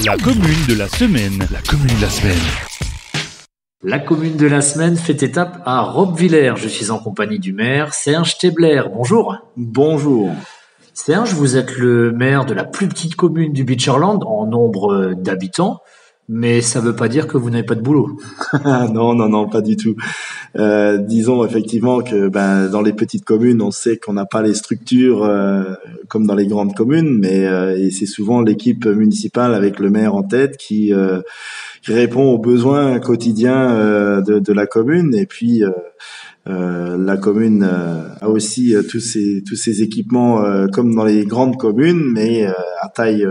La commune de la semaine. La commune de la semaine. La commune de la semaine fait étape à Roppwiller. Je suis en compagnie du maire Serge Tebler. Bonjour. Bonjour. Serge, vous êtes le maire de la plus petite commune du Beacherland en nombre d'habitants, mais ça ne veut pas dire que vous n'avez pas de boulot. Non, pas du tout. Disons effectivement que dans les petites communes, on sait qu'on n'a pas les structures comme dans les grandes communes, mais et c'est souvent l'équipe municipale avec le maire en tête qui répond aux besoins quotidiens de la commune. Et puis la commune a aussi tous ces équipements comme dans les grandes communes, mais à taille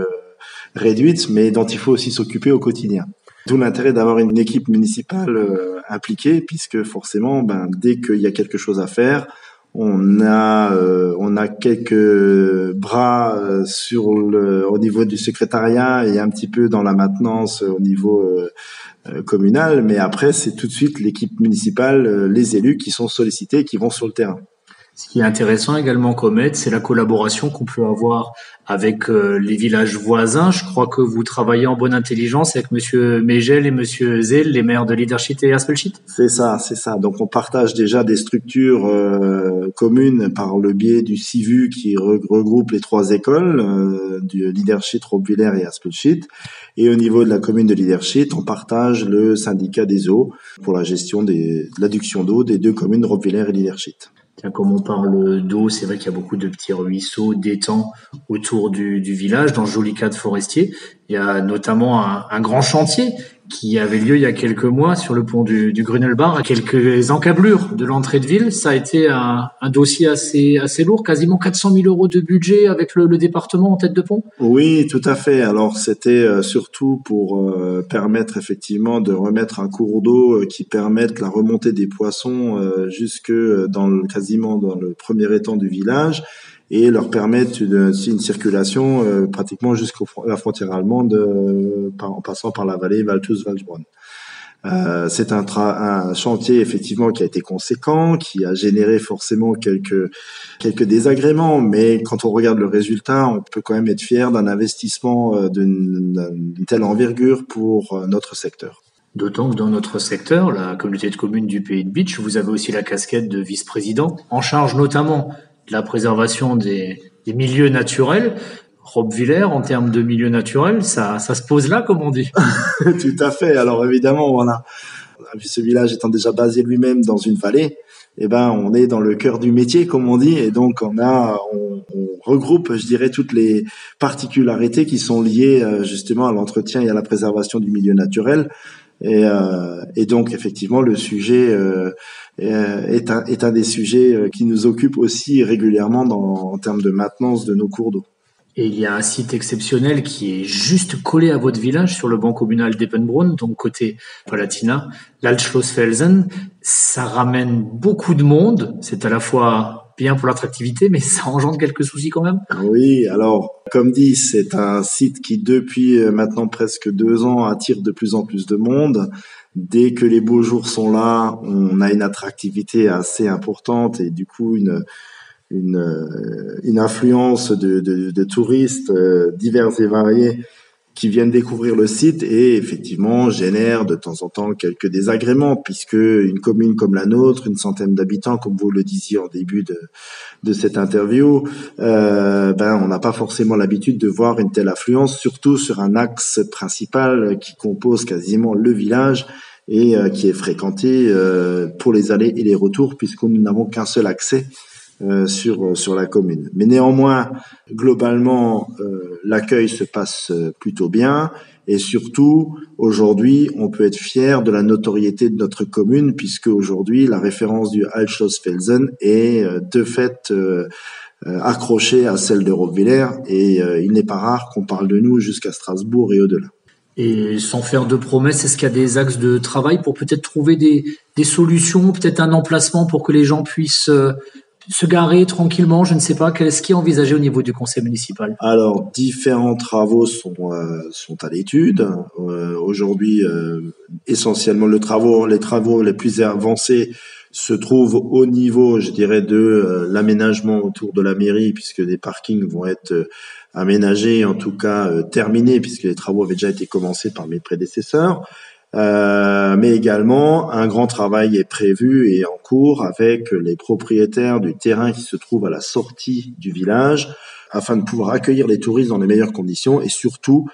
réduite, mais dont il faut aussi s'occuper au quotidien. D'où l'intérêt d'avoir une équipe municipale impliquée, puisque forcément, dès qu'il y a quelque chose à faire, on a quelques bras au niveau du secrétariat et un petit peu dans la maintenance au niveau communal, mais après c'est tout de suite l'équipe municipale, les élus qui sont sollicités et qui vont sur le terrain. Ce qui est intéressant également comme aide, c'est la collaboration qu'on peut avoir avec les villages voisins. Je crois que vous travaillez en bonne intelligence avec Monsieur Megel et Monsieur Zell, les maires de Liederschiet et Aspelschiet. C'est ça. Donc on partage déjà des structures communes par le biais du CIVU qui regroupe les trois écoles du Liederschiet, Roppwiller et Aspelschiet. Et au niveau de la commune de Liederschiet, on partage le syndicat des eaux pour la gestion de l'adduction d'eau des deux communes Roppwiller et Liederschiet. Tiens, comme on parle d'eau, c'est vrai qu'il y a beaucoup de petits ruisseaux, d'étangs autour du village, dans ce joli cadre forestier. Il y a notamment un grand chantier qui avait lieu il y a quelques mois sur le pont du Grunelbach, à quelques encablures de l'entrée de ville. Ça a été un dossier assez lourd, quasiment 400 000 € de budget avec le département en tête de pont. Oui, tout à fait. Alors c'était surtout pour permettre effectivement de remettre un cours d'eau qui permette la remontée des poissons jusque quasiment dans le premier étang du village, et leur permettre une circulation pratiquement jusqu'à la frontière allemande en passant par la vallée Valtus-Waldbronn. C'est un chantier effectivement qui a été conséquent, qui a généré forcément quelques désagréments, mais quand on regarde le résultat, on peut quand même être fier d'un investissement d'une telle envergure pour notre secteur. D'autant que dans notre secteur, la communauté de communes du Pays de Bitche, vous avez aussi la casquette de vice-président, en charge notamment de la préservation des milieux naturels. Roppwiller, en termes de milieux naturels, ça se pose là, comme on dit. Tout à fait. Alors évidemment, ce village étant déjà basé lui-même dans une vallée, on est dans le cœur du métier, comme on dit, et donc on regroupe, je dirais, toutes les particularités qui sont liées justement à l'entretien et à la préservation du milieu naturel. Et donc effectivement le sujet est un des sujets qui nous occupe aussi régulièrement en termes de maintenance de nos cours d'eau. Et il y a un site exceptionnel qui est juste collé à votre village sur le banc communal d'Eppenbrunn, donc côté Palatina, l'Altschlossfelsen. Ça ramène beaucoup de monde. C'est à la fois bien pour l'attractivité, mais ça engendre quelques soucis quand même. Oui, alors, comme dit, c'est un site qui, depuis maintenant presque 2 ans, attire de plus en plus de monde. Dès que les beaux jours sont là, on a une attractivité assez importante et du coup, une influence de touristes divers et variés qui viennent découvrir le site et effectivement génère de temps en temps quelques désagréments, puisque une commune comme la nôtre, une centaine d'habitants, comme vous le disiez en début de cette interview, on n'a pas forcément l'habitude de voir une telle affluence, surtout sur un axe principal qui compose quasiment le village et qui est fréquenté pour les allées et les retours, puisque nous n'avons qu'un seul accès sur la commune. Mais néanmoins, globalement, l'accueil se passe plutôt bien, et surtout, aujourd'hui, on peut être fier de la notoriété de notre commune, puisque aujourd'hui, la référence du Altschlossfelsen est de fait accrochée à celle de Roppwiller, et il n'est pas rare qu'on parle de nous jusqu'à Strasbourg et au-delà. Et sans faire de promesses, est-ce qu'il y a des axes de travail pour peut-être trouver des solutions, peut-être un emplacement pour que les gens puissent se garer tranquillement, je ne sais pas, qu'est-ce qui est envisagé au niveau du conseil municipal? Alors, différents travaux sont à l'étude. Aujourd'hui, essentiellement, les travaux les plus avancés se trouvent au niveau, je dirais, de l'aménagement autour de la mairie, puisque des parkings vont être aménagés, en tout cas terminés, puisque les travaux avaient déjà été commencés par mes prédécesseurs. Mais également, un grand travail est prévu et en cours avec les propriétaires du terrain qui se trouve à la sortie du village, afin de pouvoir accueillir les touristes dans les meilleures conditions et surtout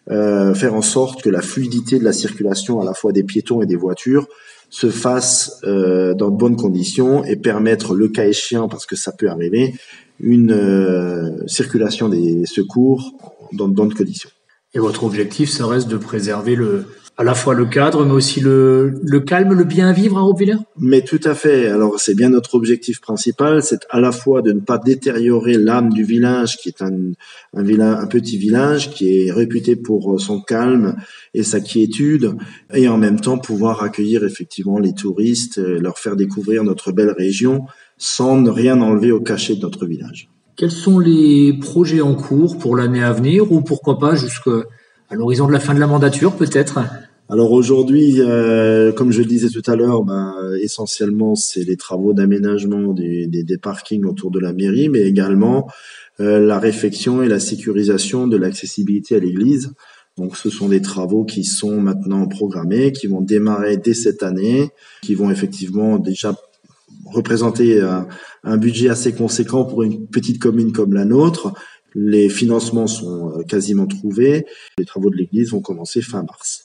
faire en sorte que la fluidité de la circulation à la fois des piétons et des voitures se fasse dans de bonnes conditions et permettre, le cas échéant, parce que ça peut arriver, une circulation des secours dans de bonnes conditions. Et votre objectif, ça reste de préserver à la fois le cadre, mais aussi le calme, le bien vivre à Robbwiller? Mais tout à fait. Alors, c'est bien notre objectif principal, c'est à la fois de ne pas détériorer l'âme du village, qui est un petit village qui est réputé pour son calme et sa quiétude, et en même temps pouvoir accueillir effectivement les touristes, leur faire découvrir notre belle région, sans ne rien enlever au cachet de notre village. Quels sont les projets en cours pour l'année à venir, ou pourquoi pas jusqu'à l'horizon de la fin de la mandature, peut-être? Alors aujourd'hui, comme je le disais tout à l'heure, essentiellement c'est les travaux d'aménagement des parkings autour de la mairie, mais également la réfection et la sécurisation de l'accessibilité à l'église. Donc ce sont des travaux qui sont maintenant programmés, qui vont démarrer dès cette année, qui vont effectivement déjà représenter un budget assez conséquent pour une petite commune comme la nôtre. Les financements sont quasiment trouvés. Les travaux de l'église vont commencer fin mars.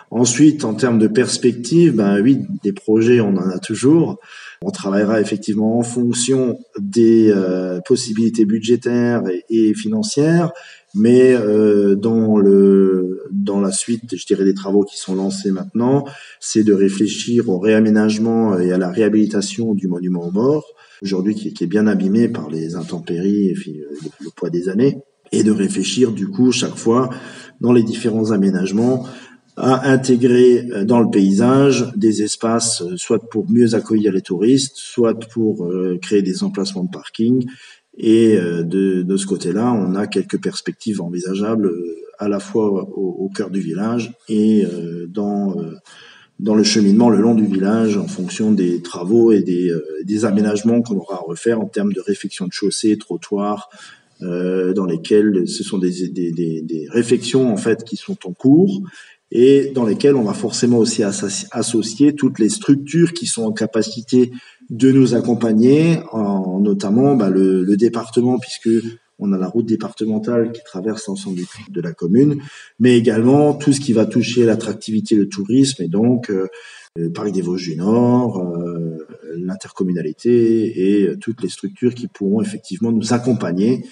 Ensuite, en termes de perspective, oui, des projets, on en a toujours. On travaillera effectivement en fonction des possibilités budgétaires et financières, mais dans la suite, je dirais, des travaux qui sont lancés maintenant, c'est de réfléchir au réaménagement et à la réhabilitation du monument aux morts, aujourd'hui qui est bien abîmé par les intempéries et puis le poids des années, et de réfléchir du coup chaque fois dans les différents aménagements à intégrer dans le paysage des espaces, soit pour mieux accueillir les touristes, soit pour créer des emplacements de parking. Et de ce côté-là, on a quelques perspectives envisageables à la fois au cœur du village et dans le cheminement le long du village en fonction des travaux et des aménagements qu'on aura à refaire en termes de réfection de chaussées, trottoirs, dans lesquels ce sont des réflexions en fait qui sont en cours et dans lesquelles on va forcément aussi associer toutes les structures qui sont en capacité de nous accompagner, notamment le département, puisque on a la route départementale qui traverse l'ensemble de la commune, mais également tout ce qui va toucher l'attractivité, le tourisme, et donc le Parc des Vosges du Nord, l'intercommunalité et toutes les structures qui pourront effectivement nous accompagner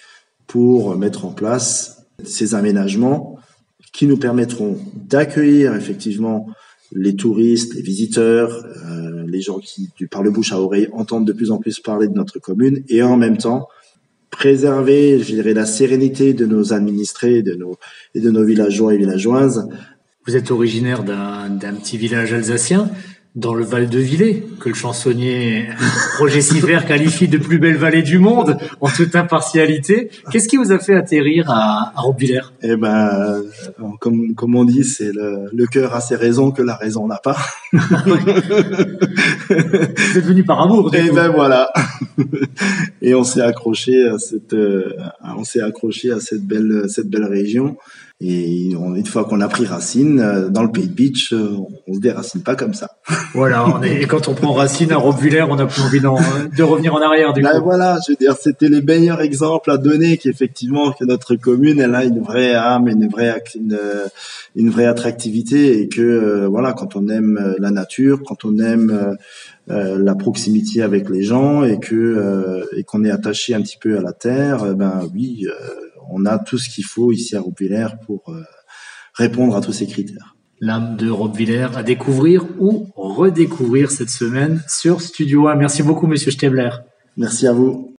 pour mettre en place ces aménagements qui nous permettront d'accueillir effectivement les touristes, les visiteurs, les gens qui, par le bouche à oreille, entendent de plus en plus parler de notre commune et en même temps préserver, je dirais, la sérénité de nos administrés et de nos villageois et villageoises. Vous êtes originaire d'un petit village alsacien dans le Val de Villers, que le chansonnier Roger Siffert qualifie de plus belle vallée du monde, en toute impartialité. Qu'est-ce qui vous a fait atterrir à Robbwiller? Comme on dit, c'est le cœur a ses raisons que la raison n'a pas. Vous êtes venu par amour, du coup. Voilà. Et on s'est accroché à cette belle région. Et une fois qu'on a pris racine dans le Pays de Bitche, on se déracine pas comme ça. Voilà, et quand on prend racine à Robbwiller, on n'a plus envie de revenir en arrière, du coup. Voilà, je veux dire, c'était les meilleurs exemples à donner qu'effectivement que notre commune, elle a une vraie âme, une vraie attractivité, et que voilà, quand on aime la nature, quand on aime la proximité avec les gens, et qu'on est attaché un petit peu à la terre, oui. On a tout ce qu'il faut ici à Robbwiller pour répondre à tous ces critères. L'âme de Robbwiller à découvrir ou redécouvrir cette semaine sur Studio 1. Merci beaucoup, Monsieur Stebler. Merci à vous.